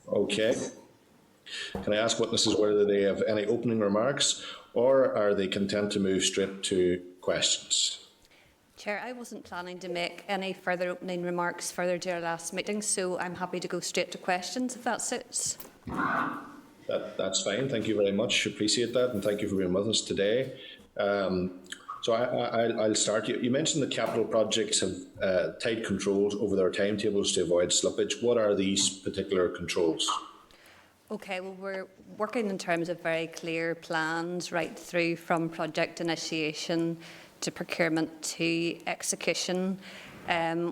Okay. Can I ask witnesses whether they have any opening remarks or are they content to move straight to questions? Chair, I wasn't planning to make any further opening remarks further to our last meeting, so I'm happy to go straight to questions if that suits. That's fine. Thank you very much. Appreciate that, and thank you for being with us today. So I'll start. You mentioned that capital projects have tight controls over their timetables to avoid slippage. What are these particular controls? Okay, well, we're working in terms of very clear plans right through from project initiation to procurement to execution.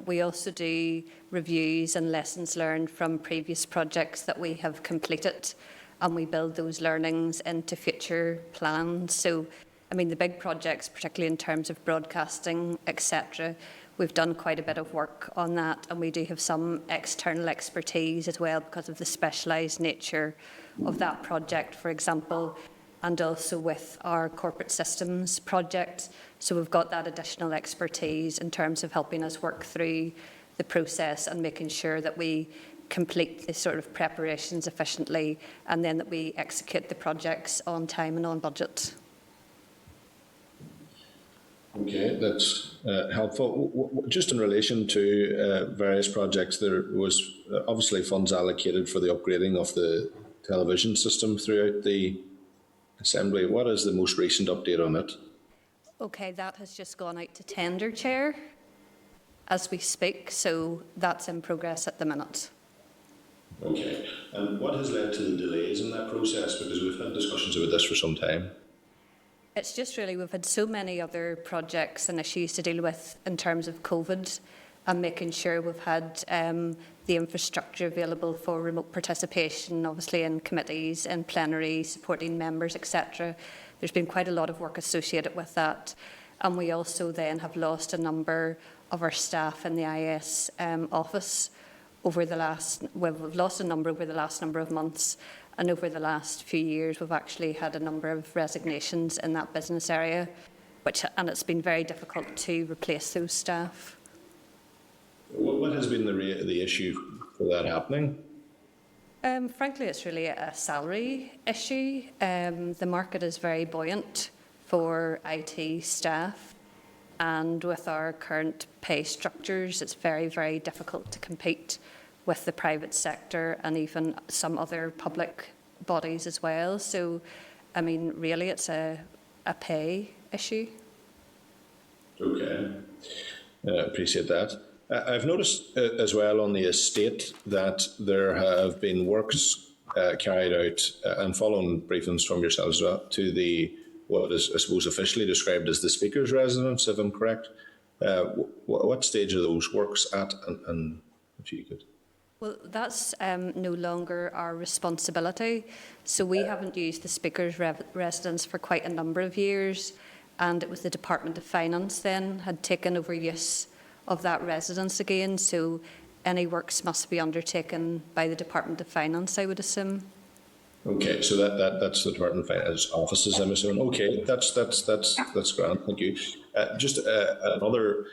We also do reviews and lessons learned from previous projects that we have completed, and we build those learnings into future plans. So, I mean, the big projects, particularly in terms of broadcasting, etc., we've done quite a bit of work on that, and we do have some external expertise as well because of the specialised nature of that project, for example, and also with our corporate systems project. So we've got that additional expertise in terms of helping us work through the process and making sure that we complete the sort of preparations efficiently and then that we execute the projects on time and on budget. Okay, that's helpful. Just in relation to various projects, there was obviously funds allocated for the upgrading of the television system throughout the Assembly. What is the most recent update on it? Okay, that has just gone out to tender, Chair, as we speak, so that's in progress at the minute. Okay, and what has led to the delays in that process? Because we've had discussions about this for some time. It's just really we've had so many other projects and issues to deal with in terms of COVID and making sure we've had the infrastructure available for remote participation, obviously in committees, in plenary, supporting members, etc. There's been quite a lot of work associated with that. And we also then have lost a number of our staff in the IS office over the last, well, we've lost a number over the last number of months. And over the last few years, we've actually had a number of resignations in that business area, and it's been very difficult to replace those staff. What has been the issue for that happening? Frankly, it's really a salary issue. The market is very buoyant for IT staff, and with our current pay structures, it's very, very difficult to compete with the private sector and even some other public bodies as well. So, I mean, really, it's a pay issue. Okay, appreciate that. I've noticed as well on the estate that there have been works carried out and following briefings from yourselves to the what is, I suppose, officially described as the Speaker's residence, if I'm correct. What stage are those works at, and if you could? Well, that's no longer our responsibility. So we haven't used the Speaker's residence for quite a number of years, and it was the Department of Finance then had taken over use of that residence again. So any works must be undertaken by the Department of Finance, I would assume. Okay, so that's the Department of Finance offices, I'm assuming. Okay, that's grand. Thank you. Just another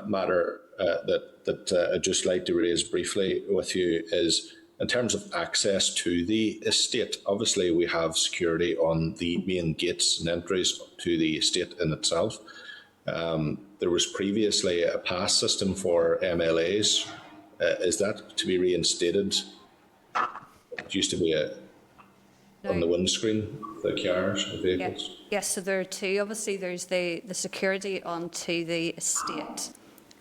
matter that I'd just like to raise briefly with you is in terms of access to the estate. Obviously, we have security on the main gates and entries to the estate in itself. There was previously a pass system for MLAs. Is that to be reinstated? It used to be on the windscreen, the cars, the vehicles. Yes, so there are two. Obviously, there's the security onto the estate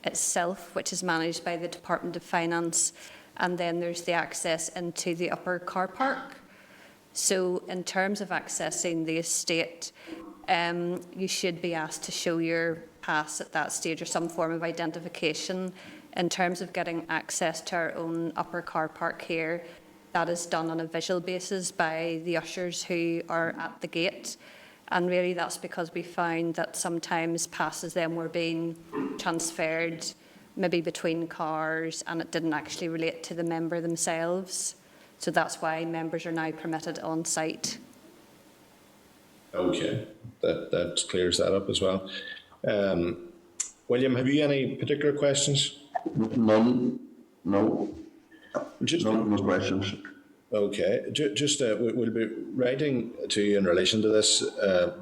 itself, which is managed by the Department of Finance, and then there's the access into the upper car park. So in terms of accessing the estate, you should be asked to show your pass at that stage or some form of identification. In terms of getting access to our own upper car park here, that is done on a visual basis by the ushers who are at the gate. And really that's because we found that sometimes passes then were being transferred maybe between cars and it didn't actually relate to the member themselves. So that's why members are now permitted on site. Okay, that clears that up as well. William, have you any particular questions? None. No. No questions. Okay, just we'll be writing to you in relation to this,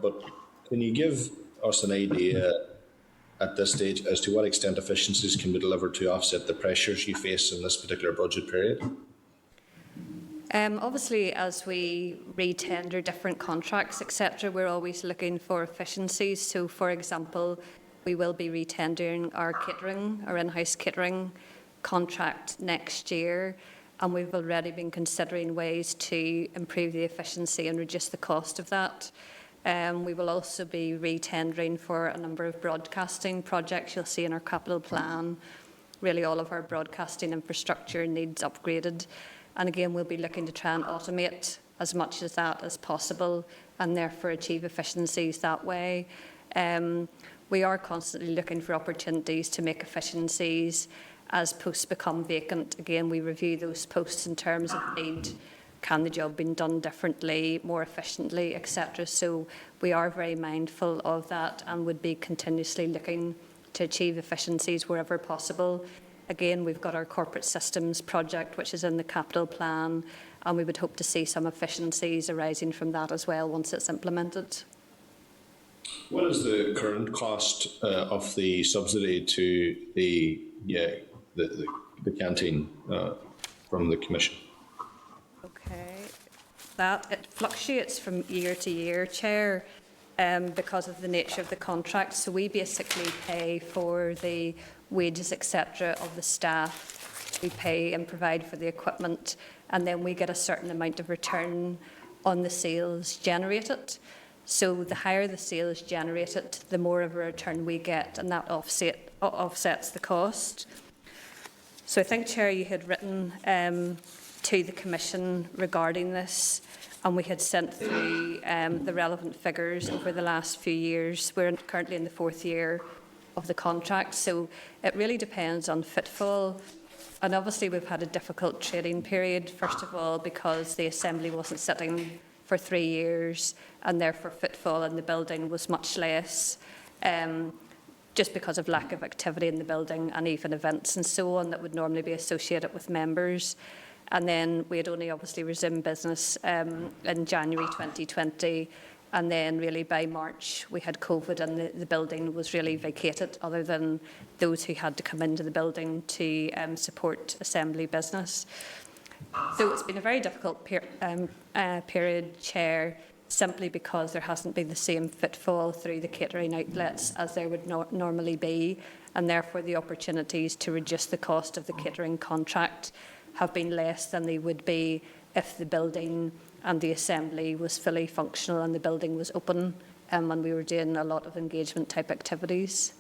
but can you give us an idea at this stage as to what extent efficiencies can be delivered to offset the pressures you face in this particular budget period? Obviously, as we re-tender different contracts, etc., we're always looking for efficiencies. So, for example, we will be re-tendering our in-house catering contract next year, and we've already been considering ways to improve the efficiency and reduce the cost of that. We will also be re-tendering for a number of broadcasting projects you'll see in our capital plan. Really all of our broadcasting infrastructure needs upgraded. And again, we'll be looking to try and automate as much as that as possible and therefore achieve efficiencies that way. We are constantly looking for opportunities to make efficiencies as posts become vacant. Again, we review those posts in terms of need. Can the job be done differently, more efficiently, etc. So we are very mindful of that and would be continuously looking to achieve efficiencies wherever possible. Again, we've got our corporate systems project, which is in the capital plan, and we would hope to see some efficiencies arising from that as well once it's implemented. What is the current cost of the subsidy to the canteen from the Commission? Okay, it fluctuates from year to year, Chair, because of the nature of the contract. So we basically pay for the wages, etc., of the staff. We pay and provide for the equipment, and then we get a certain amount of return on the sales generated. So the higher the sales generated, the more of a return we get, and that offsets the cost. So I think, Chair, you had written to the Commission regarding this, and we had sent through the relevant figures over the last few years. We're currently in the 4th year of the contract, so it really depends on footfall. And obviously we've had a difficult trading period, first of all, because the Assembly wasn't sitting for 3 years, and therefore footfall in the building was much less, just because of lack of activity in the building and even events and so on that would normally be associated with members. And then we had only obviously resumed business in January 2020, and then really by March we had COVID and the building was really vacated, other than those who had to come into the building to support Assembly business. So it's been a very difficult period, Chair, simply because there hasn't been the same footfall through the catering outlets as there would normally be, and therefore the opportunities to reduce the cost of the catering contract have been less than they would be if the building and the Assembly was fully functional and the building was open and we were doing a lot of engagement type activities.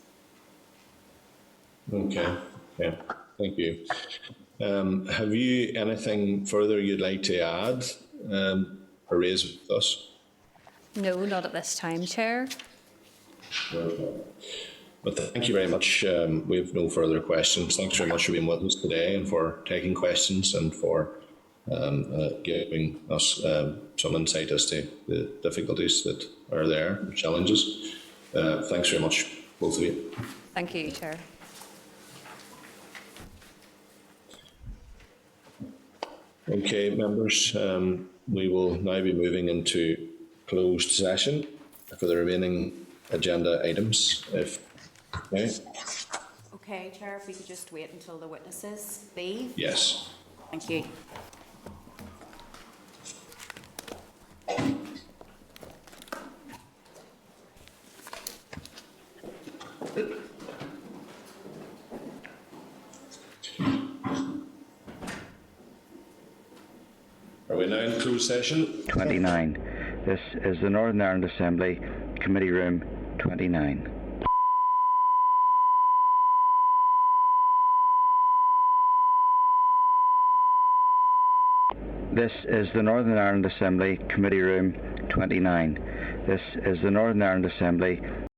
Okay, yeah, thank you. Have you anything further you'd like to add or raise with us? No, not at this time, Chair. But thank you very much. We have no further questions. Thanks very much for being with us today and for taking questions and for giving us some insight as to the difficulties that are there, the challenges. Thanks very much, both of you. Thank you, Chair. Okay, members, we will now be moving into closed session for the remaining agenda items. Okay. Okay, Chair, if we could just wait until the witnesses leave. Yes. Thank you. Are we now in closed session? 29. This is the Northern Ireland Assembly, Committee Room 29. This is the Northern Ireland Assembly, Committee Room 29. This is the Northern Ireland Assembly,